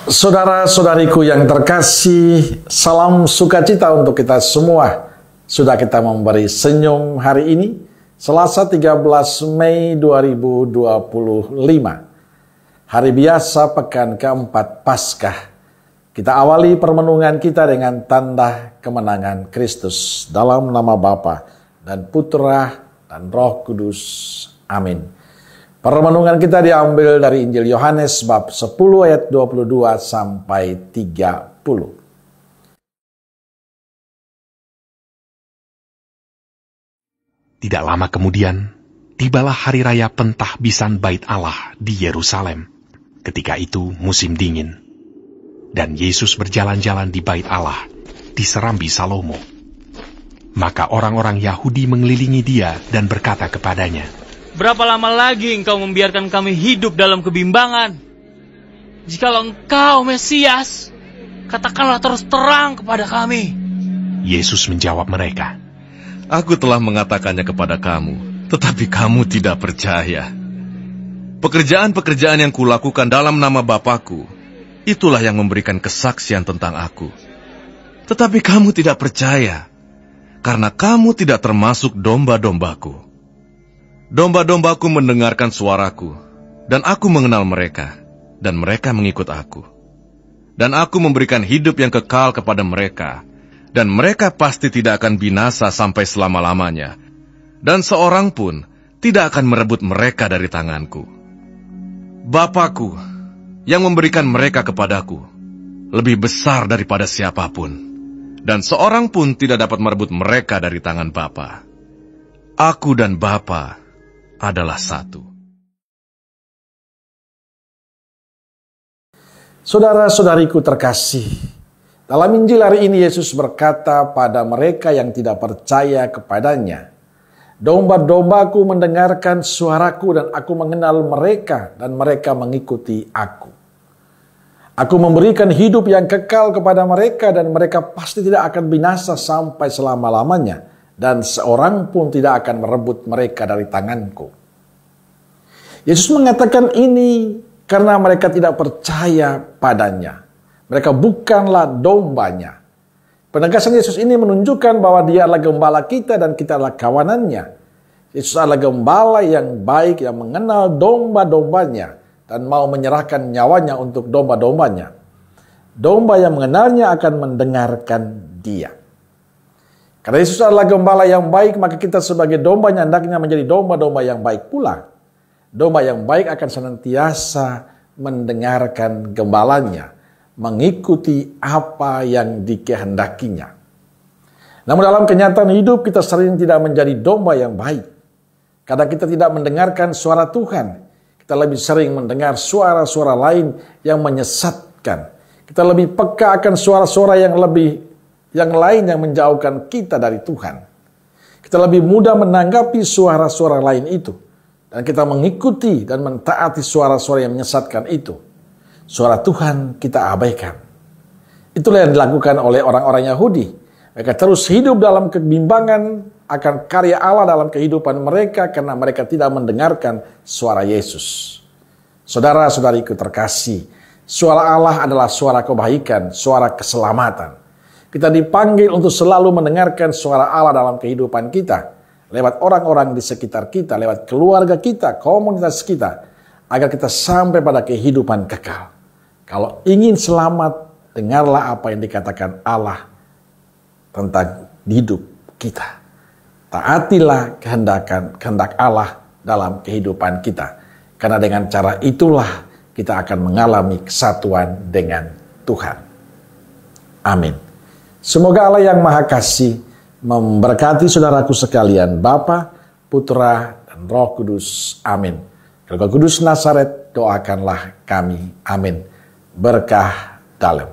Saudara-saudariku yang terkasih, salam sukacita untuk kita semua. Sudah kita memberi senyum hari ini, Selasa 13 Mei 2025. Hari biasa pekan keempat Paskah. Kita awali permenungan kita dengan tanda kemenangan Kristus. Dalam nama Bapa dan Putra dan Roh Kudus. Amin. Permenungan kita diambil dari Injil Yohanes bab 10 ayat 22 sampai 30. Tidak lama kemudian, tibalah hari raya pentahbisan Bait Allah di Yerusalem. Ketika itu musim dingin. Dan Yesus berjalan-jalan di Bait Allah, di Serambi Salomo. Maka orang-orang Yahudi mengelilingi dia dan berkata kepadanya, "Berapa lama lagi engkau membiarkan kami hidup dalam kebimbangan? Jikalau engkau Mesias, katakanlah terus terang kepada kami." Yesus menjawab mereka, "Aku telah mengatakannya kepada kamu, tetapi kamu tidak percaya. Pekerjaan-pekerjaan yang kulakukan dalam nama Bapa-Ku, itulah yang memberikan kesaksian tentang Aku. Tetapi kamu tidak percaya, karena kamu tidak termasuk domba-domba-Ku. Domba-dombaku mendengarkan suaraku, dan aku mengenal mereka, dan mereka mengikut aku. Dan aku memberikan hidup yang kekal kepada mereka, dan mereka pasti tidak akan binasa sampai selama-lamanya, dan seorang pun tidak akan merebut mereka dari tanganku. Bapa-Ku yang memberikan mereka kepadaku lebih besar daripada siapapun, dan seorang pun tidak dapat merebut mereka dari tangan Bapa. Aku dan Bapa adalah satu." Saudara-saudariku terkasih, dalam Injil hari ini Yesus berkata pada mereka yang tidak percaya kepadanya, "Domba-dombaku mendengarkan suaraku dan aku mengenal mereka dan mereka mengikuti aku. Aku memberikan hidup yang kekal kepada mereka dan mereka pasti tidak akan binasa sampai selama-lamanya. Dan seorang pun tidak akan merebut mereka dari tanganku." Yesus mengatakan ini karena mereka tidak percaya padanya. Mereka bukanlah dombanya. Penegasan Yesus ini menunjukkan bahwa dia adalah gembala kita dan kita adalah kawanannya. Yesus adalah gembala yang baik yang mengenal domba-dombanya dan mau menyerahkan nyawanya untuk domba-dombanya. Domba yang mengenalnya akan mendengarkan dia. Karena Yesus adalah gembala yang baik, maka kita sebagai dombanya hendaknya menjadi domba-domba yang baik pula. Domba yang baik akan senantiasa mendengarkan gembalanya, mengikuti apa yang dikehendakinya. Namun dalam kenyataan hidup kita sering tidak menjadi domba yang baik. Karena kita tidak mendengarkan suara Tuhan. Kita lebih sering mendengar suara-suara lain yang menyesatkan. Kita lebih peka akan suara-suara yang lain yang menjauhkan kita dari Tuhan. Kita lebih mudah menanggapi suara-suara lain itu. Dan kita mengikuti dan mentaati suara-suara yang menyesatkan itu. Suara Tuhan kita abaikan. Itulah yang dilakukan oleh orang-orang Yahudi. Mereka terus hidup dalam kebimbangan akan karya Allah dalam kehidupan mereka karena mereka tidak mendengarkan suara Yesus. Saudara-saudariku terkasih, suara Allah adalah suara kebaikan, suara keselamatan. Kita dipanggil untuk selalu mendengarkan suara Allah dalam kehidupan kita. Lewat orang-orang di sekitar kita, lewat keluarga kita, komunitas kita. Agar kita sampai pada kehidupan kekal. Kalau ingin selamat, dengarlah apa yang dikatakan Allah tentang hidup kita. Taatilah kehendak Allah dalam kehidupan kita. Karena dengan cara itulah kita akan mengalami kesatuan dengan Tuhan. Amin. Semoga Allah yang Maha Kasih memberkati saudaraku sekalian, Bapa, Putra, dan Roh Kudus. Amin. Roh Kudus Nazaret, doakanlah kami. Amin. Berkah dalam.